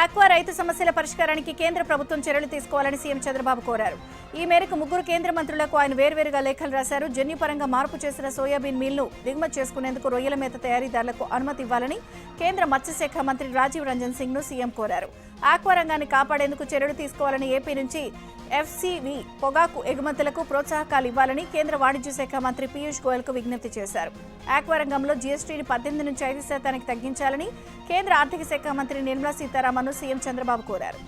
Aqua రైతు సమస్యల పరిష్కారానికి కేంద్ర ప్రభుత్వం చర్యలు తీసుకోవాలని సీఎం చంద్రబాబు కోరారు. ఈ మేరకు 3 కేంద్ర మంత్రులకు ఆయన వేర్వేరుగా లేఖలు రాశారు. జన్యుపరంగా మార్పు చేసిన సోయాబీన్ మీల్ను దిగుమతి చేసుకునేందుకు రొయ్యల మేత తయారీదారులకు అనుమతి ఇవ్వాలని కేంద్ర మత్స్యశాఖ మంత్రి రాజీవ్ రంజన్ సింగ్ ను సీఎం కోరారు. ఆక్వా రంగాన్ని కాపాడేందుకు చర్యలు తీసుకోవాలని ఏపీ నుంచి ఎఫ్సీవీ పొగాకు ఎగుమతులకు ప్రోత్సాహకాలు ఇవ్వాలని కేంద్ర వాణిజ్య శాఖ మంత్రి పీయూష్ గోయల్ కు విజ్ఞప్తి చేశారు. ఆక్వా రంగంలో జీఎస్టీని 18 నుంచి 5% తగ్గించాలని కేంద్ర ఆర్థిక శాఖ మంత్రి నిర్మలా సీతారామన్ ను సీఎం చంద్రబాబు కోరారు.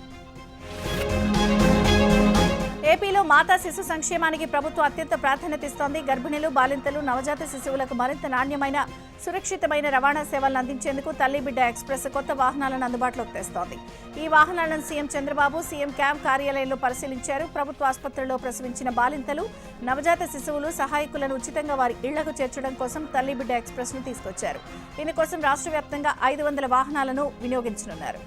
ఏపీలో మాతా శిశు సంక్షేమానికి ప్రభుత్వం అత్యంత ప్రాధాన్యత ఇస్తోంది. గర్భిణీలు, బాలింతలు, నవజాత శిశువులకు మరింత నాణ్యమైన, సురక్షితమైన రవాణా సేవలను అందించేందుకు తల్లి బిడ్డ ఎక్స్ప్రెస్ కొత్త వాహనాలను అందుబాటులోకి తెస్తోంది. ఈ వాహనాలను సీఎం చంద్రబాబు సీఎం క్యాంప్ కార్యాలయంలో పరిశీలించారు. ప్రభుత్వ ఆసుపత్రుల్లో ప్రసవించిన బాలింతలు, నవజాత శిశువులు సహాయకులను ఉచితంగా వారి ఇళ్లకు చేర్చడం కోసం తల్లి బిడ్డ ఎక్స్ప్రెస్ ను తీసుకొచ్చారు. దీనికోసం రాష్ట్ర వ్యాప్తంగా 500 వాహనాలను వినియోగించనున్నారు.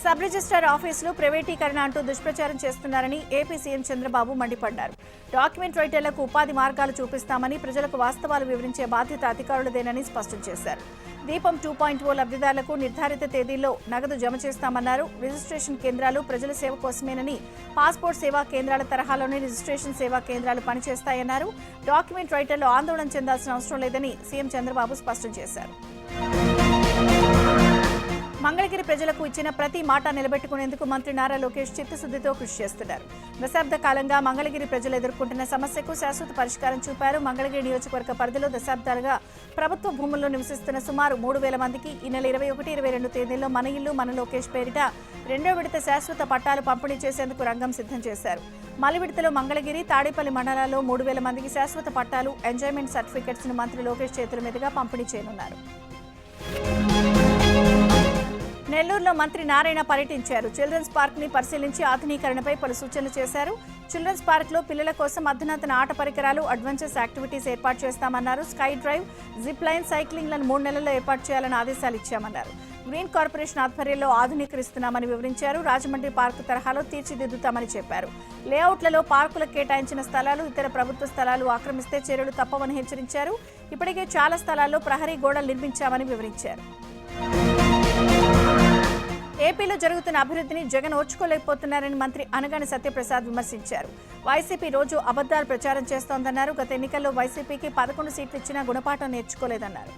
సబ్ రిజిస్ట్రార్ ఆఫీసులు ప్రైవేటీకరణ అంటూ దుష్ప్రచారం చేస్తున్నారని ఏపీ సీఎం చంద్రబాబు మండిపడ్డారు. డాక్యుమెంట్ రైటర్లకు ఉపాధి మార్గాలు చూపిస్తామని, ప్రజలకు వాస్తవాలు వివరించే బాధ్యత అధికారులదేనని స్పష్టం చేశారు. దీపం 2.0 లబ్ధిదారులకు నిర్ధారిత తేదీల్లో నగదు జమ చేస్తామన్నారు. రిజిస్ట్రేషన్ కేంద్రాలు ప్రజల సేవ కోసమేనని, పాస్పోర్ట్ సేవా కేంద్రాల తరహాలోనే రిజిస్ట్రేషన్ సేవా కేంద్రాలు పనిచేస్తాయన్నారు. డాక్యుమెంట్ రైటర్లు ఆందోళన చెందాల్సిన అవసరం లేదని సీఎం చంద్రబాబు స్పష్టం చేశారు. మంగళగిరి ప్రజలకు ఇచ్చిన ప్రతి మాట నిలబెట్టుకునేందుకు మంత్రి నారా లోకేష్ చిత్తశుద్ధితో కృషి చేస్తున్నారు. దశాబ్ద కాలంగా మంగళగిరి ప్రజలు ఎదుర్కొంటున్న సమస్యకు శాశ్వత పరిష్కారం చూపారు. మంగళగిరి నియోజకవర్గ పరిధిలో దశాబ్దాలుగా ప్రభుత్వ భూముల్లో నివసిస్తున్న సుమారు 3000 మందికి ఈ నెల 21, 22 తేదీల్లో మన ఇల్లు మన లోకేష్ పేరిట 2వ విడత శాశ్వత పట్టాలు పంపిణీ చేసేందుకు రంగం సిద్ధం చేశారు. మలి విడతలో మంగళగిరి, తాడేపల్లి మండలాల్లో 3000 మందికి శాశ్వత పట్టాలు, ఎంజాయ్మెంట్ సర్టిఫికెట్స్ ను మంత్రి లోకేష్ చేతుల మీదుగా పంపిణీ చేయనున్నారు. నెల్లూరులో మంత్రి నారాయణ పర్యటించారు. చిల్డ్రన్స్ పార్క్ ని పరిశీలించి ఆధునీకరణపై పలు సూచనలు చేశారు. చిల్డ్రన్స్ పార్క్ లో పిల్లల కోసం అధునాతన ఆట పరికరాలు, అడ్వెంచర్స్ యాక్టివిటీస్ ఏర్పాటు చేస్తామన్నారు. స్కై డ్రైవ్, జిప్ లైన్, సైక్లింగ్లను 3 నెలల్లో ఏర్పాటు చేయాలని ఆదేశాలు ఇచ్చామన్నారు. గ్రీన్ కార్పొరేషన్ ఆధ్వర్యంలో ఆధునీకరిస్తున్నామని వివరించారు. రాజమండ్రి పార్కు తరహాలో తీర్చిదిద్దుతామని చెప్పారు. లేఅవుట్లలో పార్కులకు కేటాయించిన స్థలాలు, ఇతర ప్రభుత్వ స్థలాలు ఆక్రమిస్తే చర్యలు తప్పవని హెచ్చరించారు. ఇప్పటికే చాలా స్థలాల్లో ప్రహరీ గోడలు నిర్మించామని వివరించారు. ఏపీలో జరుగుతున్న అభివృద్ధిని జగన్ ఓర్చుకోలేకపోతున్నారని మంత్రి అనగాని సత్యప్రసాద్ విమర్శించారు. వైసీపీ రోజు అబద్దాలు ప్రచారం చేస్తోందన్నారు. గత ఎన్నికల్లో వైసీపీకి 11 సీట్లు ఇచ్చినా గుణపాఠం నేర్చుకోలేదన్నారు.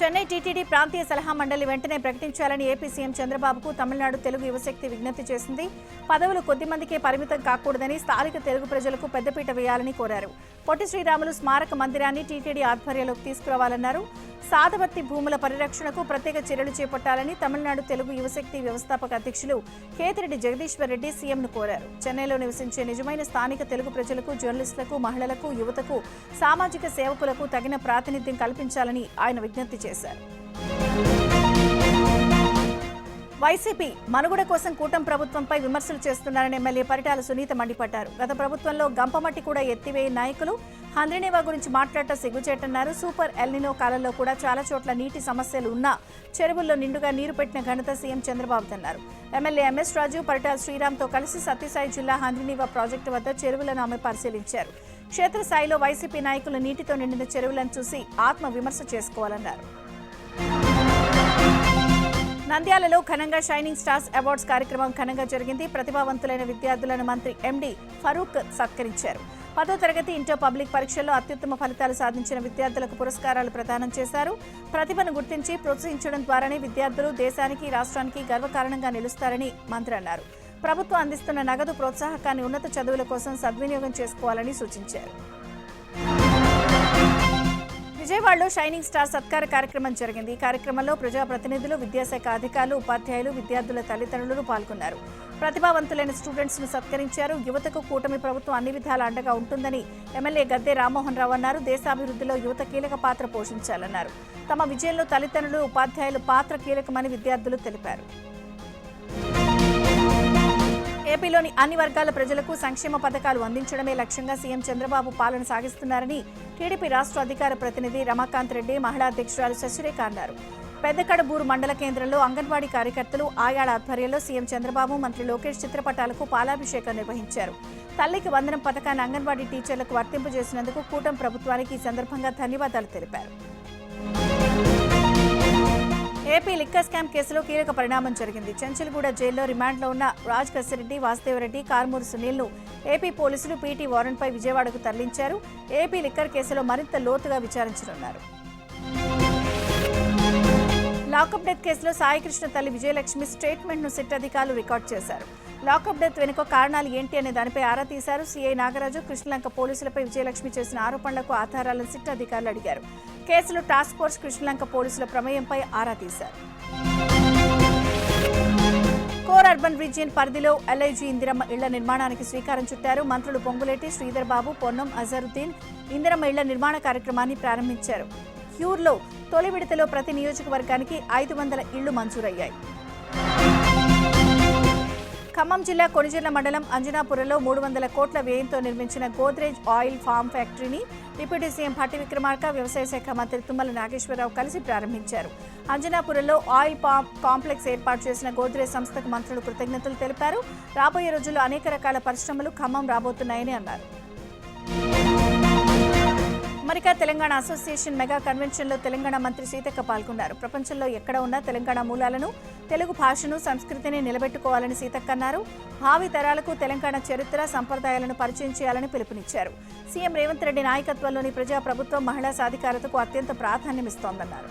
చెన్నై టీటీడీ ప్రాంతీయ సలహా మండలి వెంటనే ప్రకటించాలని ఏపీ సీఎం చంద్రబాబుకు తమిళనాడు తెలుగు యువశక్తి విజ్ఞప్తి చేసింది. పదవులు కొద్ది మందికే పరిమితం కాకూడదని, స్థానిక తెలుగు ప్రజలకు పెద్దపీట వేయాలని కోరారు. పొట్టి శ్రీరాములు స్మారక మందిరాన్ని టీటీడీ ఆధ్వర్యంలోకి తీసుకురావాలన్నారు. సాధవర్తి భూముల పరిరక్షణకు ప్రత్యేక చర్యలు చేపట్టాలని తమిళనాడు తెలుగు యువశక్తి వ్యవస్థాపక అధ్యక్షులు కేతిరెడ్డి జగదీశ్వర్ రెడ్డి సీఎంను కోరారు. చెన్నైలో నివసించే నిజమైన స్థానిక తెలుగు ప్రజలకు, జర్నలిస్టులకు, మహిళలకు, యువతకు, సామాజిక సేవకులకు తగిన ప్రాతినిధ్యం కల్పించాలని ఆయన విజ్ఞప్తి చేశారు. వైసీపీ మనుగడ కోసం కూటమి ప్రభుత్వంపై విమర్శలు చేస్తున్నారని ఎమ్మెల్యే పరిటాల సునీత మండిపడ్డారు. గత ప్రభుత్వంలో గంపమట్టి కూడా ఎత్తివేయ నాయకులు హంద్రీనేవా గురించి మాట్లాడటం సిగ్గుచేటన్నారు. సూపర్ ఎల్నినో కాలంలో కూడా చాలా చోట్ల నీటి సమస్యలు ఉన్నా చెరువుల్లో నిండుగా నీరు పెట్టిన ఘనత సీఎం చంద్రబాబుదన్నారు. ఎమ్మెల్యే ఎంఎస్ రాజు, పరిటాల శ్రీరామ్తో కలిసి సత్యసాయి జిల్లా హంద్రీనేవా ప్రాజెక్టు వద్ద చెరువులను ఆమె పరిశీలించారు. క్షేత్రస్థాయిలో వైసీపీ నాయకులు నీటితో నిండిన చెరువులను చూసి ఆత్మ విమర్శ చేసుకోవాలన్నారు. నంద్యాలలో ఘనంగా షైనింగ్ స్టార్స్ అవార్డ్స్ కార్యక్రమం ఘనంగా జరిగింది. ప్రతిభావంతులైన విద్యార్థులను మంత్రి ఎండి ఫరూక్ సత్కరించారు. 10వ తరగతి ఇంటర్ పబ్లిక్ పరీక్షల్లో అత్యుత్తమ ఫలితాలు సాధించిన విద్యార్థులకు పురస్కారాలు ప్రదానం చేశారు. ప్రతిభను గుర్తించి ప్రోత్సహించడం ద్వారానే విద్యార్థులు దేశానికి, రాష్ట్రానికి గర్వకారణంగా నిలుస్తారని మంత్రి అన్నారు. ప్రభుత్వం అందిస్తున్న నగదు ప్రోత్సాహకాన్ని ఉన్నత చదువుల కోసం సద్వినియోగం చేసుకోవాలని సూచించారు. విజయవాడలో షైనింగ్ స్టార్ సత్కార కార్యక్రమం జరిగింది. ఈ కార్యక్రమంలో ప్రజాప్రతినిధులు, విద్యాశాఖ అధికారులు, ఉపాధ్యాయులు, విద్యార్థుల తల్లిదండ్రులు పాల్గొన్నారు. ప్రతిభావంతులైన స్టూడెంట్స్ ను సత్కరించారు. యువతకు కూటమి ప్రభుత్వం అన్ని విధాల అండగా ఉంటుందని ఎమ్మెల్యే గద్దె రామ్మోహన్ రావు అన్నారు. దేశాభివృద్ధిలో యువత కీలక పాత్ర పోషించాలన్నారు. తమ విజయంలో తల్లిదండ్రులు, ఉపాధ్యాయుల పాత్ర కీలకమని విద్యార్థులు తెలిపారు. ఏపీలోని అన్ని వర్గాల ప్రజలకు సంక్షేమ పథకాలు అందించడమే లక్ష్యంగా సీఎం చంద్రబాబు పాలన సాగిస్తున్నారని టీడీపీ రాష్ట్ర అధికార ప్రతినిధి రమాకాంత్ రెడ్డి, మహిళా అధ్యక్షురాలు శశిరేఖ అన్నారు. పెద్దకడబూరు మండల కేంద్రంలో అంగన్వాడీ కార్యకర్తలు, ఆయాల ఆధ్వర్యంలో సీఎం చంద్రబాబు, మంత్రి లోకేష్ చిత్రపటాలకు పాలాభిషేకం నిర్వహించారు. తల్లికి వందనం పథకాన్ని అంగన్వాడీ టీచర్లకు వర్తింపజేసినందుకు కూటమి ప్రభుత్వానికి ఈ సందర్భంగా ధన్యవాదాలు తెలిపారు. ఏపీ లిక్కర్ స్కామ్ కేసులో కీలక పరిణామం జరిగింది. చెంచల్గూడ జైల్లో రిమాండ్లో ఉన్న రాజ్ కసిరెడ్డి, వాసుదేవరెడ్డి, కార్మూరు సునీల్ను ఏపీ పోలీసులు పీటీ వారెంట్పై విజయవాడకు తరలించారు. ఏపీ లిక్కర్ కేసులో మరింత లోతుగా విచారించనున్నారు. లాకప్ డెత్ కేసులో సాయికృష్ణ తల్లి విజయలక్ష్మి స్టేట్మెంట్ను సిట్ అధికారులు రికార్డు చేశారు. లాకప్ డెత్ వెనుక కారణాలు ఏంటి అనే దానిపై ఆరా తీశారు. సీఐ నాగరాజు కృష్ణలంక పోలీసులపై విజయలక్ష్మి చేసిన ఆరోపణలకు ఆధారాలను సిట్ అధికారులు అడిగారు. కేసులో టాస్క్ ఫోర్స్ కృష్ణలంక పోలీసుల ప్రమేయంపై ఆరా తీశారు. కోర్ అర్బన్ రీజియన్ పరిధిలో ఎల్ఐజీ ఇందిరమ్మ ఇళ్ల నిర్మాణానికి శ్రీకారం చుట్టారు. మంత్రులు పొంగులేటి శ్రీధర్ బాబు, పొన్నం అజరుద్దీన్ ఇందిరమ్మ ఇళ్ల నిర్మాణ కార్యక్రమాన్ని ప్రారంభించారు. క్యూర్లో తొలి విడతలో ప్రతి నియోజకవర్గానికి 500 ఇళ్లు మంజూరయ్యాయి. ఖమ్మం జిల్లా కొణిజర్ల మండలం అంజనాపురంలో 300 కోట్ల వ్యయంతో నిర్మించిన గోద్రేజ్ ఆయిల్ ఫామ్ ఫ్యాక్టరీని డిప్యూటీ సీఎం భట్టి విక్రమార్క, వ్యవసాయ శాఖ మంత్రి తుమ్మల నాగేశ్వరరావు కలిసి ప్రారంభించారు. అంజనాపురంలో ఆయిల్ పామ్ కాంప్లెక్స్ ఏర్పాటు చేసిన గోద్రేజ్ సంస్థకు మంత్రులు కృతజ్ఞతలు తెలిపారు. రాబోయే రోజుల్లో అనేక రకాల పరిశ్రమలు ఖమ్మం రాబోతున్నాయని అన్నారు. అమెరికా తెలంగాణ అసోసియేషన్ మెగా కన్వెన్షన్లో తెలంగాణ మంత్రి సీతక్క పాల్గొన్నారు. ప్రపంచంలో ఎక్కడ ఉన్నా తెలంగాణ మూలాలను, తెలుగు భాషను, సంస్కృతిని నిలబెట్టుకోవాలని సీతక్క అన్నారు. భావి తరాలకు తెలంగాణ చరిత్ర, సంప్రదాయాలను పరిచయం చేయాలని పిలుపునిచ్చారు. సీఎం రేవంత్ రెడ్డి నాయకత్వంలోని ప్రజాప్రభుత్వం మహిళా సాధికారతకు అత్యంత ప్రాధాన్యమిస్తోందన్నారు.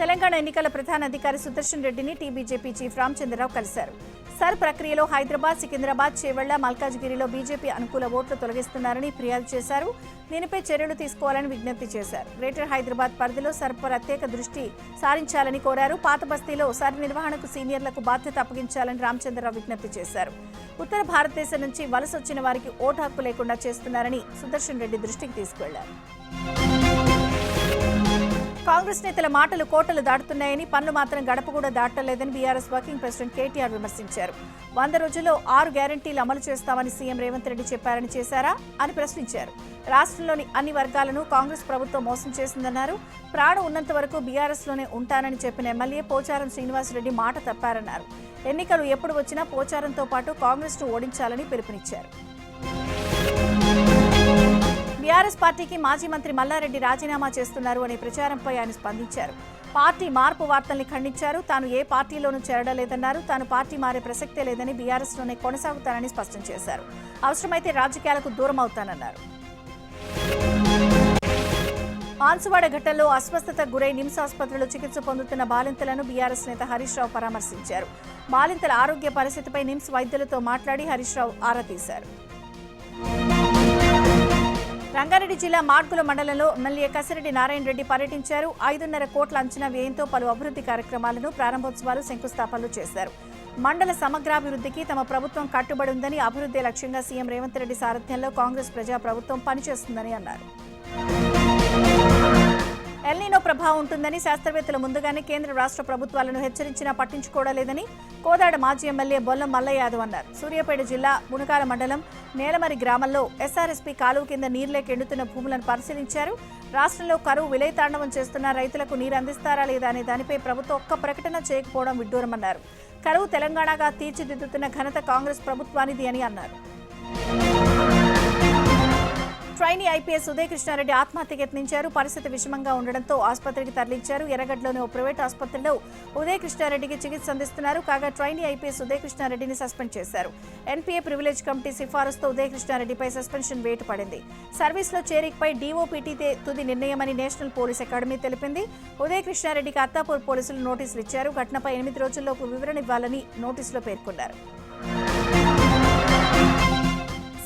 తెలంగాణ ఎన్నికల ప్రధాన అధికారి సుదర్శన్ రెడ్డిని టీబీజేపీ చీఫ్ రామచంద్రరావు కలిశారు. సర్ ప్రక్రియలో హైదరాబాద్, సికింద్రాబాద్, చేవెళ్ల, మల్కాజ్గిరిలో బీజేపీ అనుకూల ఓట్లు తొలగిస్తున్నారని ఫిర్యాదు చేశారు. దీనిపై చర్యలు తీసుకోవాలని విజ్ఞప్తి చేశారు. గ్రేటర్ హైదరాబాద్ పరిధిలో సర్ ప్రత్యేక దృష్టి సారించాలని కోరారు. పాత బస్తీలో సర్ నిర్వహణకు సీనియర్లకు బాధ్యత అప్పగించాలని రామచంద్రరావు విజ్ఞప్తి చేశారు. ఉత్తర భారతదేశం నుంచి వలస వచ్చిన వారికి ఓటు హక్కు లేకుండా చేస్తున్నారని సుదర్శన్ రెడ్డి దృష్టికి తీసుకువెళ్లారు. కాంగ్రెస్ నేతల మాటలు కోటలు దాటుతున్నాయని, పనులు మాత్రం గడప కూడా దాటలేదని బీఆర్ఎస్ వర్కింగ్ ప్రెసిడెంట్ కేటీఆర్ విమర్శించారు. 100 రోజుల్లో 6 గ్యారంటీలు అమలు చేస్తామని సీఎం రేవంత్ రెడ్డి చెప్పారని చేశారా అని ప్రశ్నించారు. రాష్ట్రంలోని అన్ని వర్గాలను కాంగ్రెస్ ప్రభుత్వం మోసం చేసిందన్నారు. ప్రాణం ఉన్నంత వరకు బీఆర్ఎస్లోనే ఉంటానని చెప్పిన ఎమ్మెల్యే పోచారం శ్రీనివాసరెడ్డి మాట తప్పారన్నారు. ఎన్నికలు ఎప్పుడు వచ్చినా పోచారంతో పాటు కాంగ్రెస్ను ఓడించాలని పిలుపునిచ్చారు. బీఆర్ఎస్ పార్టీకి మాజీ మంత్రి మల్లారెడ్డి రాజీనామా చేస్తున్నారు అనే ప్రచారంపై ఆయన స్పందించారు. పార్టీ మార్పు వార్తల్ని ఖండించారు. తాను ఏ పార్టీలోనూ చేరడలేదన్నారు. తాను పార్టీ మారే ప్రసక్తే లేదని బీఆర్ఎస్లోనే కొనసాగుతానని స్పష్టం చేశారు. అవసరమైతే రాజకీయాలకు దూరం అవుతానన్నారు. ఆన్సువాడ ఘట్టంలో అస్వస్థతకు గురై నిమ్స్ ఆసుపత్రిలో చికిత్స పొందుతున్న బాలింతలను బీఆర్ఎస్ నేత హరీష్ రావు పరామర్శించారు. బాలింతల ఆరోగ్య పరిస్థితిపై నిమ్స్ వైద్యులతో మాట్లాడి హరీష్ రావు ఆరా తీశారు. రంగారెడ్డి జిల్లా మాడ్గుల మండలంలో ఎమ్మెల్యే కసిరెడ్డి నారాయణ రెడ్డి పర్యటించారు. 5.5 కోట్ల అంచనా వ్యయంతో పలు అభివృద్ధి కార్యక్రమాలను, ప్రారంభోత్సవాలు, శంకుస్థాపనలు చేశారు. మండల సమగ్రాభివృద్ధికి తమ ప్రభుత్వం కట్టుబడి ఉందని, అభివృద్ధి లక్ష్యంగా సీఎం రేవంత్ రెడ్డి సారథ్యంలో కాంగ్రెస్ ప్రజా ప్రభుత్వం పనిచేస్తుందని అన్నారు. ఎల్నినో ప్రభావం ఉంటుందని శాస్త్రవేత్తలు ముందుగానే కేంద్ర రాష్ట్ర ప్రభుత్వాలను హెచ్చరించినా పట్టించుకోవలేదని కోదాడ మాజీ ఎమ్మెల్యే బొల్లం మల్లయ్య యాదవ్ అన్నారు. సూర్యాపేట జిల్లా మునకాల మండలం నేలమరి గ్రామంలో ఎస్ఆర్ఎస్పీ కాలువ కింద నీరులేకి ఎండుతున్న భూములను పరిశీలించారు. రాష్ట్రంలో కరువు విలయతాండవం చేస్తున్న రైతులకు నీరు అందిస్తారా లేదా అనే దానిపై ప్రభుత్వం ఒక్క ప్రకటన చేయకపోవడం విడ్డూరమన్నారు. కరువు తెలంగాణగా తీర్చిదిద్దుతున్న ఘనత కాంగ్రెస్ ప్రభుత్వానిది అని అన్నారు. ట్రైనీ ఐపీఎస్ ఉదయ కృష్ణారెడ్డి ఆత్మహత్యకు యత్నించారు. పరిస్థితి విషమంగా ఉండడంతో ఆసుపత్రికి తరలించారు. ఎర్రగడ్డలోని ఓ ప్రైవేట్ ఆసుపత్రిలో ఉదయ కృష్ణారెడ్డికి చికిత్స అందిస్తున్నారు. కాగా ట్రైనీ ఐపీఎస్ ఉదయ కృష్ణారెడ్డిని సస్పెండ్ చేశారు. ఎన్పీఏ ప్రివిలేజ్ కమిటీ సిఫారసుతో ఉదయ కృష్ణారెడ్డిపై సస్పెన్షన్ వేటు పడింది. సర్వీస్లో చేరికపై డీఓపీటీతే తుది నిర్ణయమని నేషనల్ పోలీస్ అకాడమీ తెలిపింది. ఉదయ కృష్ణారెడ్డికి అత్తాపూర్ పోలీసులు నోటీసులు ఇచ్చారు. ఘటనపై 8 రోజుల్లోపు వివరణ ఇవ్వాలని నోటీసులో పేర్కొన్నారు.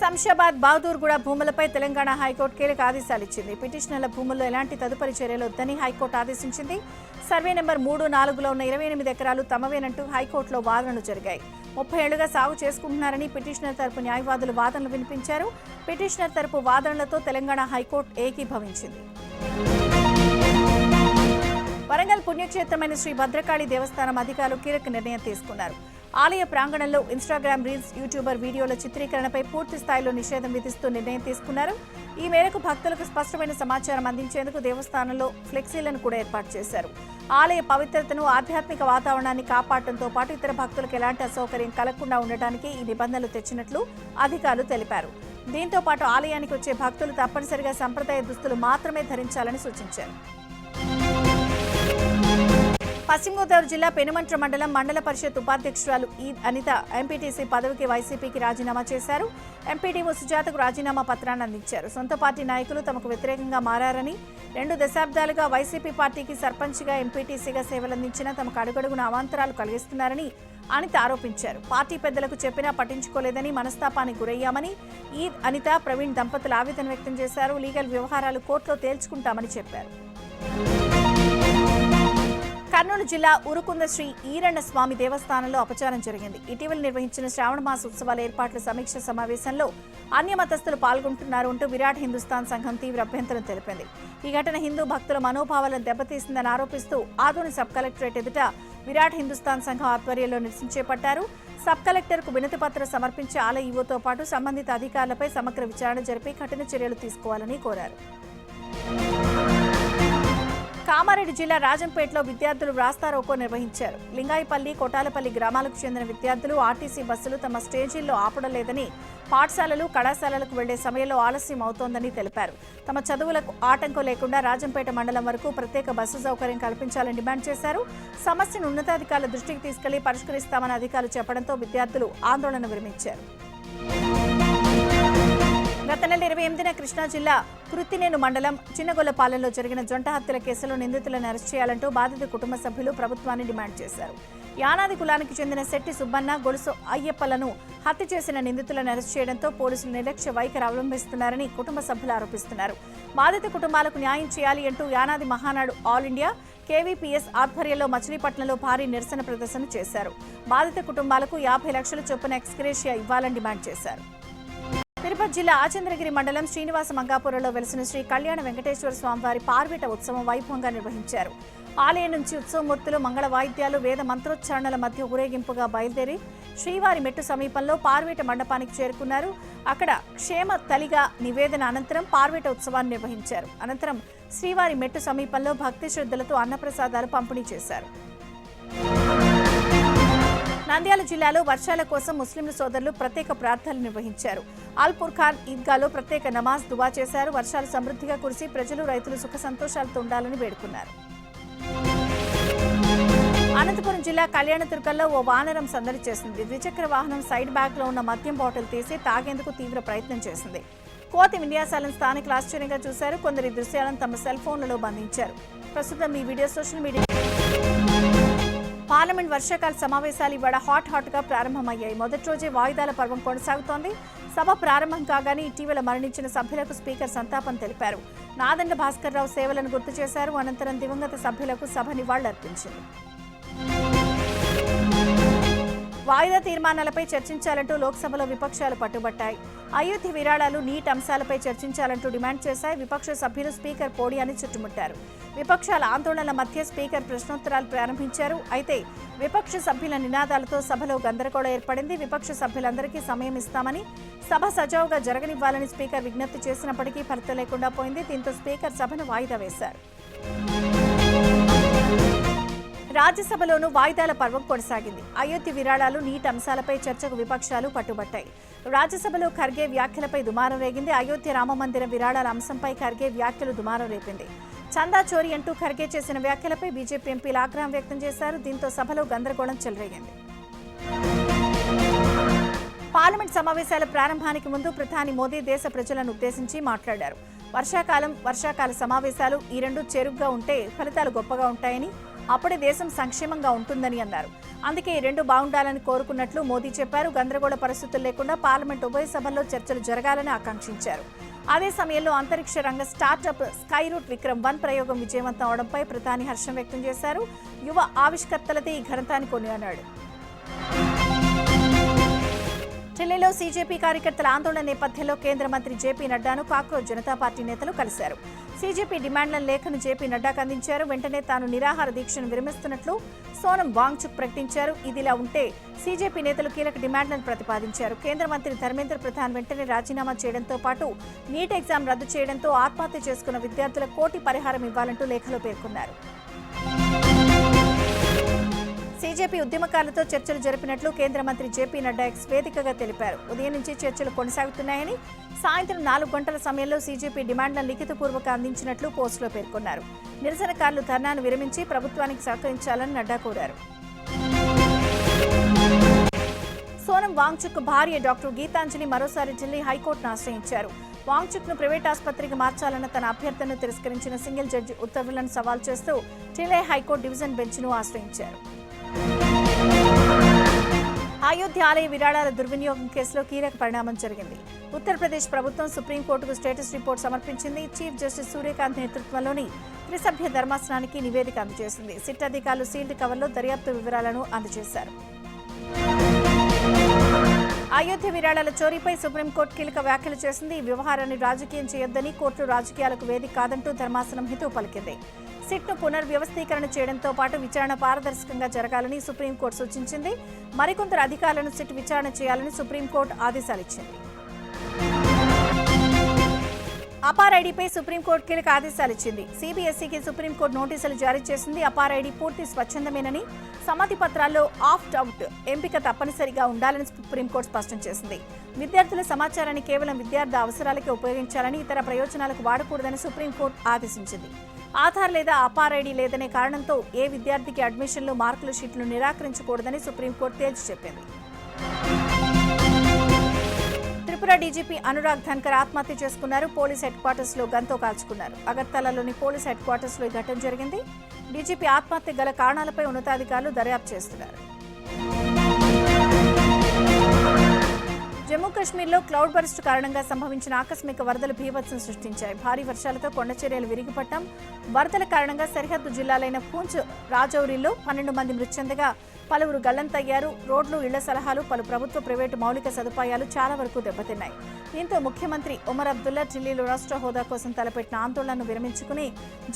శంషాబాద్ బహదూర్గూడ భూములపై తెలంగాణ హైకోర్టు కీలక ఆదేశాలు ఇచ్చింది. పిటిషనర్ల భూముల్లో ఎలాంటి తదుపరి చర్యలు వద్దని హైకోర్టు ఆదేశించింది. సర్వే నెంబర్ 3, 4లో ఉన్న 28 ఎకరాలు తమవేనంటూ హైకోర్టులో వాదనలు జరిగాయి. 30 ఏళ్లుగా సాగు చేసుకుంటున్నారని పిటిషనర్ తరపు న్యాయవాదులు వాదనలు వినిపించారు. పిటిషనర్ తరపు వాదనలతో తెలంగాణ హైకోర్టు ఏకీభవించింది. వరంగల్ పుణ్యక్షేత్రమైన శ్రీ భద్రకాళి దేవస్థానం అధికారులు కీలక నిర్ణయం తీసుకున్నారు. ఆలయ ప్రాంగణంలో ఇన్స్టాగ్రామ్ రీల్స్, యూట్యూబర్ వీడియోల చిత్రీకరణపై పూర్తి స్థాయిలో నిషేధం విధిస్తూ నిర్ణయం తీసుకున్నారు. ఈ మేరకు భక్తులకు స్పష్టమైన సమాచారం అందించేందుకు దేవస్థానంలో ఫ్లెక్సీలను కూడా ఏర్పాటు చేశారు. ఆలయ పవిత్రతను, ఆధ్యాత్మిక వాతావరణాన్ని కాపాడటంతో పాటు ఇతర భక్తులకు ఎలాంటి అసౌకర్యం కలగకుండా ఉండటానికి ఈ నిబంధనలు తెచ్చినట్లు అధికారులు తెలిపారు. దీంతో పాటు ఆలయానికి వచ్చే భక్తులు తప్పనిసరిగా సంప్రదాయ దుస్తులు మాత్రమే ధరించాలని సూచించారు. పశ్చిమ గోదావరి జిల్లా పెనుమంట్ర మండలం మండల పరిషత్ ఉపాధ్యక్షురాలు అనిత ఎంపీటీసీ పదవికి వైసీపీకి రాజీనామా చేశారు. ఎంపీడీఓ సుజాతకు రాజీనామా పత్రాన్ని అందించారు. సొంత పార్టీ నాయకులు తమకు వ్యతిరేకంగా మారారని, 2 దశాబ్దాలుగా వైసీపీ పార్టీకి సర్పంచ్గా, ఎంపీటీసీగా సేవలందించిన తమకు అడుగడుగున అవాంతరాలు కలిగిస్తున్నారని అనిత ఆరోపించారు. పార్టీ పెద్దలకు చెప్పినా పట్టించుకోలేదని, మనస్తాపానికి గురయ్యామని అనిత, ప్రవీణ్ దంపతులు ఆవేదన వ్యక్తం చేశారు. లీగల్ వ్యవహారాలు కోర్టులో తేల్చుకుంటామని చెప్పారు. కర్నూలు జిల్లా ఉరుకుంద శ్రీ ఈరಣ್ణ స్వామి దేవస్థానంలో అపచారం జరిగింది. ఇటీవల నిర్వహించిన శ్రావణ మాస ఉత్సవాల ఏర్పాట్ల సమీక్ష సమావేశంలో అన్యమతస్థులు పాల్గొంటున్నారు అంటూ విరాట్ హిందుస్థాన్ సంఘం తీవ్ర అభ్యంతరం తెలిపింది. ఈ ఘటన హిందూ భక్తుల మనోభావాలను దెబ్బతీసిందని ఆరోపిస్తూ ఆదోని సబ్ కలెక్టరేట్ ఎదుట విరాట్ హిందుస్థాన్ సంఘం ఆధ్వర్యంలో నిరసన చేపట్టారు. సబ్ కలెక్టర్కు వినతి పత్రం సమర్పించి ఆలయ ఈవోతో పాటు సంబంధిత అధికారులపై సమగ్ర విచారణ జరిపి కఠిన చర్యలు తీసుకోవాలని కోరారు. కామారెడ్డి జిల్లా రాజంపేటలో విద్యార్థులు రాస్తారోకో నిర్వహించారు. లింగాయిపల్లి, కోటాలపల్లి గ్రామాలకు చెందిన విద్యార్థులు ఆర్టీసీ బస్సులు తమ స్టేజీల్లో ఆపడం లేదని, పాఠశాలలు, కళాశాలలకు వెళ్లే సమయంలో ఆలస్యం అవుతోందని తెలిపారు. తమ చదువులకు ఆటంకం లేకుండా రాజంపేట మండలం వరకు ప్రత్యేక బస్సు సౌకర్యం కల్పించాలని డిమాండ్ చేశారు. సమస్యను ఉన్నతాధికారుల దృష్టికి తీసుకెళ్లి పరిష్కరిస్తామని అధికారులు చెప్పడంతో విద్యార్థులు ఆందోళన విరమించారు. గత నెల 28న కృష్ణా జిల్లా కృత్తినేను మండలం చిన్నగొల్లపాలెంలో జరిగిన జంట హత్యల కేసులో నిందితులను అరెస్ట్ చేయాలంటూ బాధిత కుటుంబ సభ్యులు ప్రభుత్వాన్ని డిమాండ్ చేశారు. యానాది కులానికి చెందిన శెట్టి సుబ్బన్న, గొలుసు అయ్యప్పలను హత్య చేసిన నిందితులను అరెస్ట్ చేయడంతో పోలీసులు నిర్లక్ష్య వైఖరి అవలంబిస్తున్నారని కుటుంబ సభ్యులు ఆరోపిస్తున్నారు. బాధిత కుటుంబాలకు న్యాయం చేయాలి అంటూ Yanadi Mahanadu all India KVPS ఆధ్వర్యంలో మచిలీపట్నంలో భారీ నిరసన ప్రదర్శన చేశారు. బాధిత కుటుంబాలకు 50 లక్షల చొప్పున ఎక్స్గ్రేషియా ఇవ్వాలని డిమాండ్ చేశారు. తిరుపతి జిల్లా ఆచంద్రగిరి మండలం శ్రీనివాస మంగాపురంలో వెలిసిన శ్రీ కళ్యాణ వెంకటేశ్వర స్వామివారి పార్వేట ఉత్సవం వైభవంగా నిర్వహించారు. ఆలయం నుంచి ఉత్సవమూర్తులు మంగళ వాయిద్యాలు, వేద మంత్రోచ్చారణల మధ్య ఊరేగింపుగా బయలుదేరి శ్రీవారి మెట్టు సమీపంలో పార్వేట మండపానికి చేరుకున్నారు. అక్కడ క్షేమ తలిగా నివేదన అనంతరం పార్వేట ఉత్సవాన్ని నిర్వహించారు. అనంతరం శ్రీవారి మెట్టు సమీపంలో భక్తి శ్రద్ధలతో అన్నప్రసాదాలు పంపిణీ చేశారు. నంద్యాల జిల్లాలో వర్షాల కోసం ముస్లింల సోదరులు ప్రత్యేక ప్రార్థనలు నిర్వహించారు. అల్పూర్ ఖాన్ ఈద్గాలో ప్రత్యేక నమాజ్ దువా చేశారు. వర్షాలు సమృద్ధిగా కురిసి ప్రజలు, రైతులు సుఖ సంతోషాలతో ఉండాలని వేడుకున్నారు. అనంతపురం జిల్లా కళ్యాణదుర్గంలో ఓ వానరం సందడి చేసింది. ద్విచక్ర వాహనం సైడ్ బ్యాగ్ లో ఉన్న మద్యం బాటిల్ తీసి తాగేందుకు తీవ్ర ప్రయత్నం చేసింది. కోతి విన్యాసాలను స్థానికులు ఆశ్చర్యంగా చూశారు. కొందరి దృశ్యాలను తమ సెల్ ఫోన్లలో బంధించారు. ప్రస్తుతం ఈ వీడియో సోషల్ మీడియా. పార్లమెంట్ వర్షాకాల సమావేశాలు ఇవాళ హాట్గా ప్రారంభమయ్యాయి. మొదటి రోజే వాయిదాల పర్వం కొనసాగుతోంది. సభ ప్రారంభం కాగానే ఇటీవల మరణించిన సభ్యులకు స్పీకర్ సంతాపం తెలిపారు. నాదెండ్ల భాస్కర్ రావు సేవలను గుర్తు చేశారు. అనంతరం దివంగత సభ్యులకు సభ నివాళులర్పించింది. వాయిదా తీర్మానాలపై చర్చించాలంటూ లోక్సభలో విపక్షాలు పట్టుబట్టాయి. అయోధ్య విరాళాలు, నీట్ అంశాలపై చర్చించాలంటూ డిమాండ్ చేశాయి. విపక్ష సభ్యులు స్పీకర్ పోడియాన్ని చుట్టుముట్టారు. విపక్షాల ఆందోళనల మధ్య స్పీకర్ ప్రశ్నోత్తరాలు ప్రారంభించారు. అయితే విపక్ష సభ్యుల నినాదాలతో సభలో గందరగోళం ఏర్పడింది. విపక్ష సభ్యులందరికీ సమయం ఇస్తామని, సభ సజావుగా జరగనివ్వాలని స్పీకర్ విజ్ఞప్తి చేసినప్పటికీ ఫలితం లేకుండా పోయింది. దీంతో స్పీకర్ సభను వాయిదా వేశారు. రాజ్యసభలోనూ వాయిదాల పర్వం కొనసాగింది. అయోధ్య విరాళాలు, నీట్ అంశాలపై చర్చకు విపక్షాలు పట్టుబట్టాయి. రాజ్యసభలో ఖర్గే వ్యాఖ్యలపై దుమారం రేగింది. అయోధ్య రామమందిరం విరాళాల అంశంపై ఖర్గే వ్యాఖ్యలు దుమారం రేపింది. చందా చోరీ అంటూ ఖర్గే చేసిన వ్యాఖ్యలపై బీజేపీ ఎంపీలు ఆగ్రహం వ్యక్తం చేశారు. దీంతో సభలో గందరగోళం చెలరేగింది. పార్లమెంట్ సమావేశాల ప్రారంభానికి ముందు ప్రధాని మోదీ దేశ ప్రజలను ఉద్దేశించి మాట్లాడారు. వర్షాకాల సమావేశాలు ఈ రెండు చెరుగ్గా ఉంటే ఫలితాలు గొప్పగా ఉంటాయని, అప్పుడే దేశం సంక్షేమంగా ఉంటుందని అన్నారు. అందుకే ఈ రెండు బాగుండాలని కోరుకున్నట్లు మోదీ చెప్పారు. గందరగోళ పరిస్థితులు లేకుండా పార్లమెంట్ ఉభయ సభల్లో చర్చలు జరగాలని ఆకాంక్షించారు. అదే సమయంలో అంతరిక్ష రంగ స్టార్టప్ స్కైరూట్ విక్రమ్ 1 ప్రయోగం విజయవంతం అవడంపై ప్రధాని హర్షం వ్యక్తం చేశారు. యువ ఆవిష్కర్తలదే ఈ ఘనతాన్ని కొనియాడారు. ఢిల్లీలో సీజేపీ కార్యకర్తల ఆందోళన నేపథ్యంలో కేంద్ర మంత్రి జేపీ నడ్డాను కాక్రోచ్ జనతా పార్టీ నేతలు కలిశారు. సీజేపీ డిమాండ్ల లేఖను జేపీ నడ్డాకు అందించారు. వెంటనే తాను నిరాహార దీక్షను విరమిస్తున్నట్లు సోనం వాంగ్చుక్ ప్రకటించారు. ఇదిలా ఉంటే సీజేపీ నేతలు కీలక డిమాండ్లను ప్రతిపాదించారు. కేంద్ర మంత్రి ధర్మేంద్ర ప్రధాన్ వెంటనే రాజీనామా చేయడంతో పాటు నీట్ ఎగ్జామ్ రద్దు చేయడంతో ఆత్మహత్య చేసుకున్న విద్యార్థులకు కోటి పరిహారం ఇవ్వాలంటూ లేఖలో పేర్కొన్నారు. సీజేపీ ఉద్యమకారులతో చర్చలు జరిపినట్లు కేంద్ర మంత్రి జేపీ నడ్డా ఎక్స్ వేదికగా తెలిపారు. ఉదయం నుంచి చర్చలు కొనసాగుతున్నాయని, సాయంత్రం 4 గంటల సమయంలో సీజేపీ డిమాండ్లను లిఖితపూర్వక అందించినట్లు పోస్టులో పేర్కొన్నారు. నిరసనకారులు ధర్నాను విరమించి ప్రభుత్వానికి సహకరించాలని నడ్డా కోరారు. సోనం వాంగ్చుక్ భార్య డాక్టర్ గీతాంజలి మరోసారి ఢిల్లీ హైకోర్టును ఆశ్రయించారు. వాంగ్చుక్ ను ప్రైవేట్ ఆసుపత్రికి మార్చాలన్న తన అభ్యర్థనను తిరస్కరించిన సింగిల్ జడ్జి ఉత్తర్వులను సవాల్ చేస్తూ ఢిల్లీ హైకోర్టు డివిజన్ బెంచ్ను ఆశ్రయించారు. అయోధ్య ఆలయ విరాళాల దుర్వినియోగం కేసులో కీలక పరిణామం జరిగింది. ఉత్తరప్రదేశ్ ప్రభుత్వం సుప్రీంకోర్టుకు స్టేటస్ రిపోర్ట్ సమర్పించింది. చీఫ్ జస్టిస్ సూర్యకాంత్ నేతృత్వంలోని త్రిసభ్య ధర్మాసనానికి నివేదిక అందజేసింది. సిట్ అధికారులు సీల్డ్ కవర్లో దర్యాప్తు వివరాలను అందజేశారు. అయోధ్య విరాళాల చోరీపై సుప్రీంకోర్టు కీలక వ్యాఖ్యలు చేసింది. ఈ వ్యవహారాన్ని రాజకీయం చేయొద్దని, కోర్టు రాజకీయాలకు వేదిక కాదంటూ ధర్మాసనం హితవు పలికింది. సిట్ను పునర్వ్యవస్థీకరణ చేయడంతో పాటు విచారణ పారదర్శకంగా జరగాలని సుప్రీంకోర్టు సూచించింది. మరికొందరు అధికారులను సిట్ విచారణ చేయాలని సుప్రీంకోర్టు ఆదేశాలిచ్చింది. అపార్ ఐడీపై సుప్రీంకోర్టు కీలక ఆదేశాలిచ్చింది. సీబీఎస్ఈకి సుప్రీంకోర్టు నోటీసులు జారీ చేసింది. అపార్ ఐడీ పూర్తి స్వచ్ఛందమేనని, సమ్మతి పత్రాల్లో ఆప్ట్ అవుట్ ఎంపిక తప్పనిసరిగా ఉండాలని సుప్రీంకోర్టు స్పష్టం చేసింది. విద్యార్థుల సమాచారాన్ని కేవలం విద్యార్థి అవసరాలకే ఉపయోగించాలని, ఇతర ప్రయోజనాలకు వాడకూడదని సుప్రీంకోర్టు ఆదేశించింది. ఆధార్ లేదా అపార్ ఐడీ లేదనే కారణంతో ఏ విద్యార్థికి అడ్మిషన్లు, మార్కుల షీట్లు నిరాకరించకూడదని సుప్రీంకోర్టు తేల్చి చెప్పింది. త్రిపుర డీజీపీ అనురాగ్ ధన్కర్ ఆత్మహత్య చేసుకున్నారు. పోలీస్ హెడ్ క్వార్టర్స్ లో గన్తో కాల్చుకున్నారు. అగర్తలాలోని పోలీస్ హెడ్ క్వార్టర్స్ లో ఈ ఘటన జరిగింది. డీజీపీ ఆత్మహత్య గల కారణాలపై ఉన్నతాధికారులు దర్యాప్తు చేస్తున్నారు. జమ్మూ కాశ్మీర్లో క్లౌడ్ బర్స్ట్ కారణంగా సంభవించిన ఆకస్మిక వరదలు బీభత్సం సృష్టించాయి. భారీ వర్షాలతో కొండచర్యలు విరిగిపడ్డం, వరదల కారణంగా సరిహద్దు జిల్లాలైన పూంచ్, రాజౌరిలో 12 మంది మృతి చెందగా పలువురు గల్లంతయ్యారు. రోడ్లు, ఇళ్ల సలహాలు, పలు ప్రభుత్వ, ప్రైవేటు మౌలిక సదుపాయాలు చాలా వరకు దెబ్బతిన్నాయి. దీంతో ముఖ్యమంత్రి ఒమర్ అబ్దుల్లా ఢిల్లీలో రాష్ట్ర హోదా కోసం తలపెట్టిన ఆందోళనను విరమించుకుని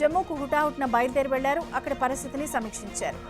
జమ్మూకు హుటాహుటిన బయలుదేరి వెళ్లారు. అక్కడి పరిస్థితిని సమీక్షించారు.